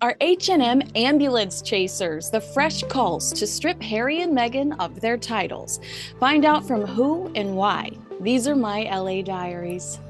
Are H&M ambulance chasers the fresh calls to strip Harry and Meghan of their titles? Find out from who and why. These are my LA Diaries.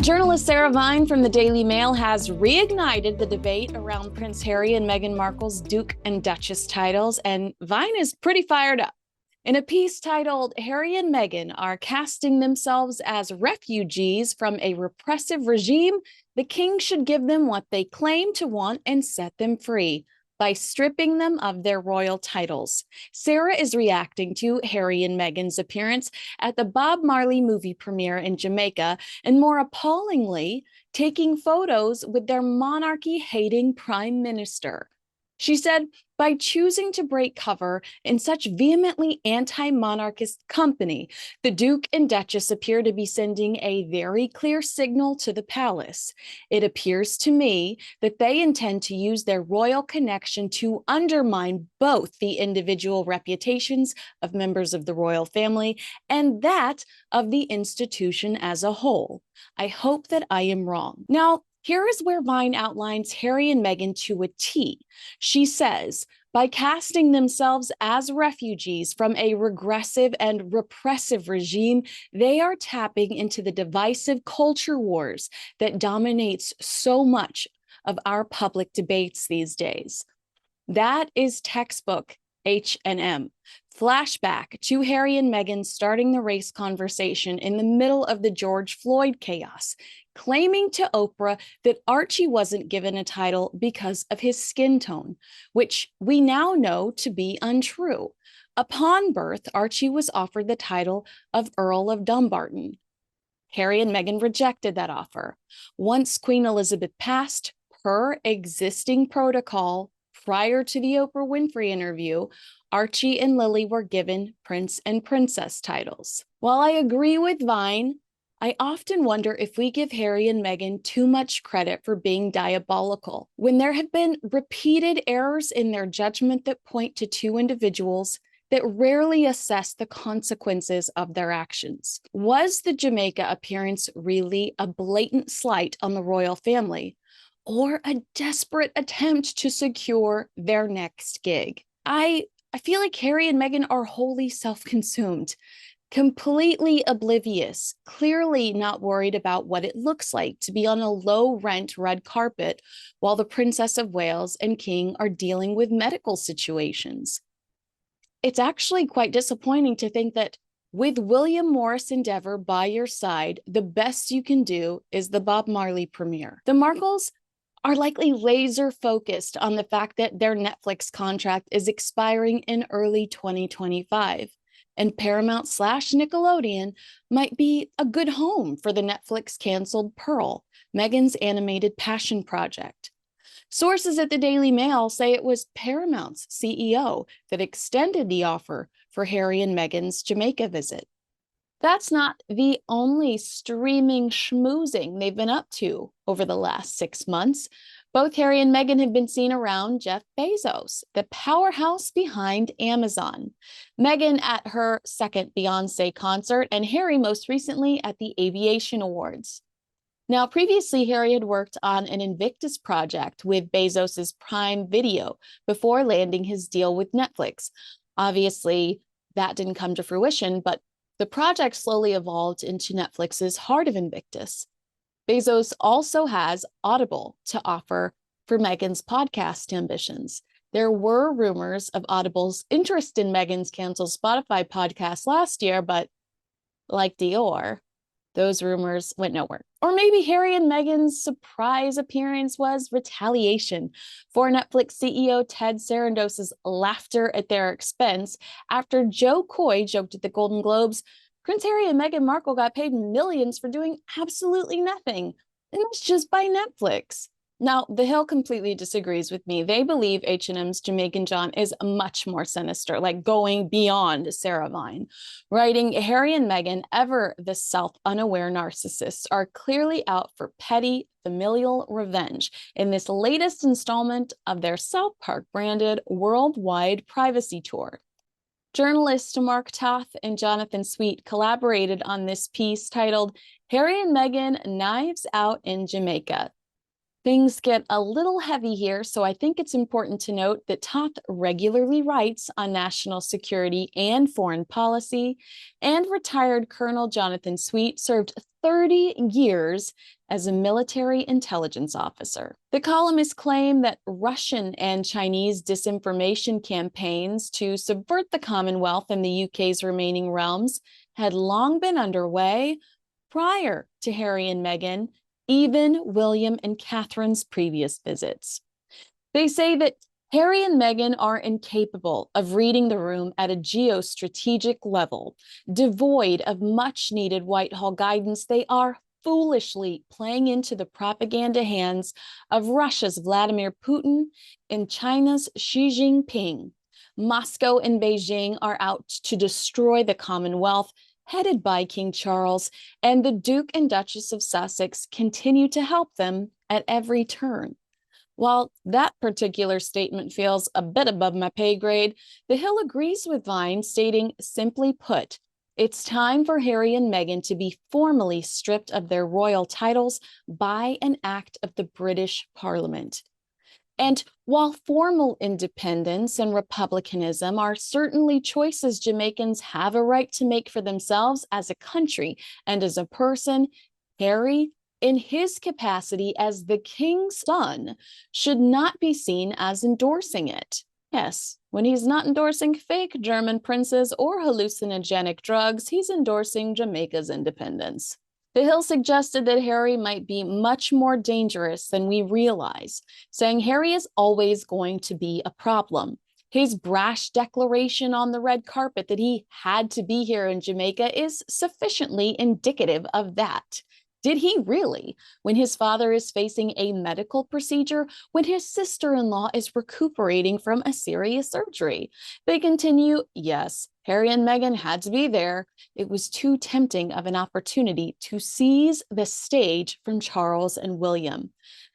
Journalist Sarah Vine from the Daily Mail has reignited the debate around Prince Harry and Meghan Markle's Duke and Duchess titles, and Vine is pretty fired up. In a piece titled, "Harry and Meghan are casting themselves as refugees from a repressive regime, the king should give them what they claim to want and set them free by stripping them of their royal titles." Sarah is reacting to Harry and Meghan's appearance at the Bob Marley movie premiere in Jamaica, and more appallingly, taking photos with their monarchy-hating prime minister. She said, by choosing to break cover in such vehemently anti-monarchist company, the Duke and Duchess appear to be sending a very clear signal to the palace. It appears to me that they intend to use their royal connection to undermine both the individual reputations of members of the royal family and that of the institution as a whole. I hope that I am wrong. Now, here is where Vine outlines Harry and Meghan to a T. She says, by casting themselves as refugees from a regressive and repressive regime, they are tapping into the divisive culture wars that dominates so much of our public debates these days. That is textbook H&M. Flashback to Harry and Meghan starting the race conversation in the middle of the George Floyd chaos, claiming to Oprah that Archie wasn't given a title because of his skin tone, which we now know to be untrue. Upon birth, Archie was offered the title of Earl of Dumbarton. Harry and Meghan rejected that offer. Once Queen Elizabeth passed, per existing protocol, prior to the Oprah Winfrey interview, Archie and Lily were given Prince and Princess titles. While I agree with Vine, I often wonder if we give Harry and Meghan too much credit for being diabolical, when there have been repeated errors in their judgment that point to two individuals that rarely assess the consequences of their actions. Was the Jamaica appearance really a blatant slight on the royal family, or a desperate attempt to secure their next gig? I feel like Harry and Meghan are wholly self-consumed, completely oblivious, clearly not worried about what it looks like to be on a low-rent red carpet while the Princess of Wales and King are dealing with medical situations. It's actually quite disappointing to think that with William Morris Endeavor by your side, the best you can do is the Bob Marley premiere. The Markles are likely laser focused on the fact that their Netflix contract is expiring in early 2025, and Paramount/Nickelodeon might be a good home for the Netflix canceled Pearl, Meghan's animated passion project. Sources at the Daily Mail say it was Paramount's CEO that extended the offer for Harry and Meghan's Jamaica visit. That's not the only streaming schmoozing they've been up to over the last 6 months. Both Harry and Meghan have been seen around Jeff Bezos, the powerhouse behind Amazon. Meghan at her second Beyoncé concert, and Harry most recently at the Aviation Awards. Now, previously, Harry had worked on an Invictus project with Bezos's Prime Video before landing his deal with Netflix. Obviously, that didn't come to fruition, but the project slowly evolved into Netflix's Heart of Invictus. Bezos also has Audible to offer for Meghan's podcast ambitions. There were rumors of Audible's interest in Meghan's canceled Spotify podcast last year, but like Dior, those rumors went nowhere. Or maybe Harry and Meghan's surprise appearance was retaliation for Netflix CEO Ted Sarandos's laughter at their expense after Joe Coy joked at the Golden Globes, Prince Harry and Meghan Markle got paid millions for doing absolutely nothing, and that's just by Netflix. Now, The Hill completely disagrees with me. They believe H&M's Jamaican John is much more sinister, like going beyond Sarah Vine. Writing, Harry and Meghan, ever the self-unaware narcissists, are clearly out for petty familial revenge in this latest installment of their South Park-branded worldwide privacy tour. Journalists Mark Toth and Jonathan Sweet collaborated on this piece titled Harry and Meghan knives out in Jamaica. Things get a little heavy here, so I think it's important to note that Toth regularly writes on national security and foreign policy, and retired Colonel Jonathan Sweet served 30 years as a military intelligence officer. The columnists claim that Russian and Chinese disinformation campaigns to subvert the Commonwealth and the UK's remaining realms had long been underway prior to Harry and Meghan, even William and Catherine's previous visits. They say that Harry and Meghan are incapable of reading the room at a geostrategic level. Devoid of much-needed Whitehall guidance, they are foolishly playing into the propaganda hands of Russia's Vladimir Putin and China's Xi Jinping. Moscow and Beijing are out to destroy the Commonwealth, headed by King Charles, and the Duke and Duchess of Sussex continue to help them at every turn. While that particular statement feels a bit above my pay grade, The Hill agrees with Vine, stating, simply put, it's time for Harry and Meghan to be formally stripped of their royal titles by an act of the British Parliament. And while formal independence and republicanism are certainly choices Jamaicans have a right to make for themselves as a country and as a person, Harry, in his capacity as the king's son, should not be seen as endorsing it. Yes, when he's not endorsing fake German princes or hallucinogenic drugs, he's endorsing Jamaica's independence. The Hill suggested that Harry might be much more dangerous than we realize, saying Harry is always going to be a problem. His brash declaration on the red carpet that he had to be here in Jamaica is sufficiently indicative of that. Did he really, when his father is facing a medical procedure, when his sister-in-law is recuperating from a serious surgery? They continue, yes, Harry and Meghan had to be there. It was too tempting of an opportunity to seize the stage from Charles and William.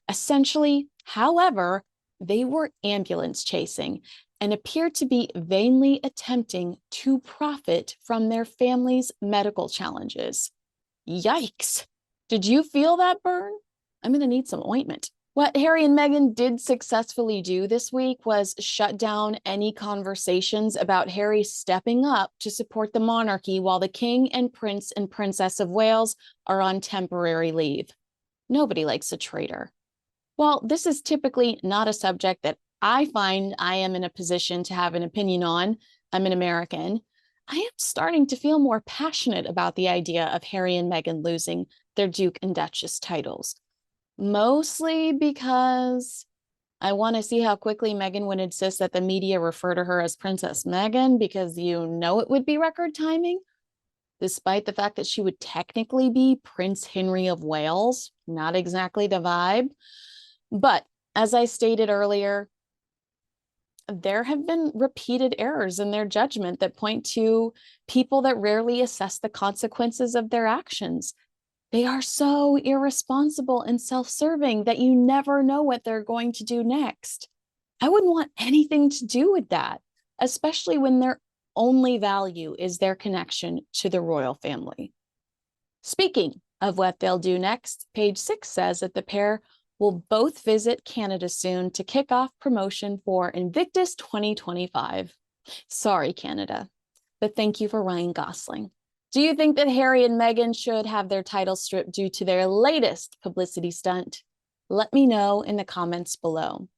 Essentially, however, they were ambulance chasing and appeared to be vainly attempting to profit from their family's medical challenges. Yikes! Did you feel that burn? I'm going to need some ointment. What Harry and Meghan did successfully do this week was shut down any conversations about Harry stepping up to support the monarchy while the King and Prince and Princess of Wales are on temporary leave. Nobody likes a traitor. While this is typically not a subject that I find I am in a position to have an opinion on, I'm an American, I am starting to feel more passionate about the idea of Harry and Meghan losing their Duke and Duchess titles. Mostly because I want to see how quickly Meghan would insist that the media refer to her as Princess Meghan, because you know it would be record timing, despite the fact that she would technically be Prince Henry of Wales. Not exactly the vibe. But as I stated earlier, there have been repeated errors in their judgment that point to people that rarely assess the consequences of their actions. They are so irresponsible and self-serving that you never know what they're going to do next. I wouldn't want anything to do with that, especially when their only value is their connection to the royal family. Speaking of what they'll do next, page 6 says that the pair will both visit Canada soon to kick off promotion for Invictus 2025. Sorry, Canada, but thank you for Ryan Gosling. Do you think that Harry and Meghan should have their titles stripped due to their latest publicity stunt? Let me know in the comments below.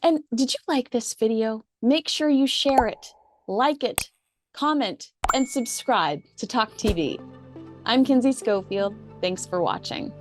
And did you like this video? Make sure you share it, like it, comment, and subscribe to talkTV. I'm Kinsey Schofield. Thanks for watching.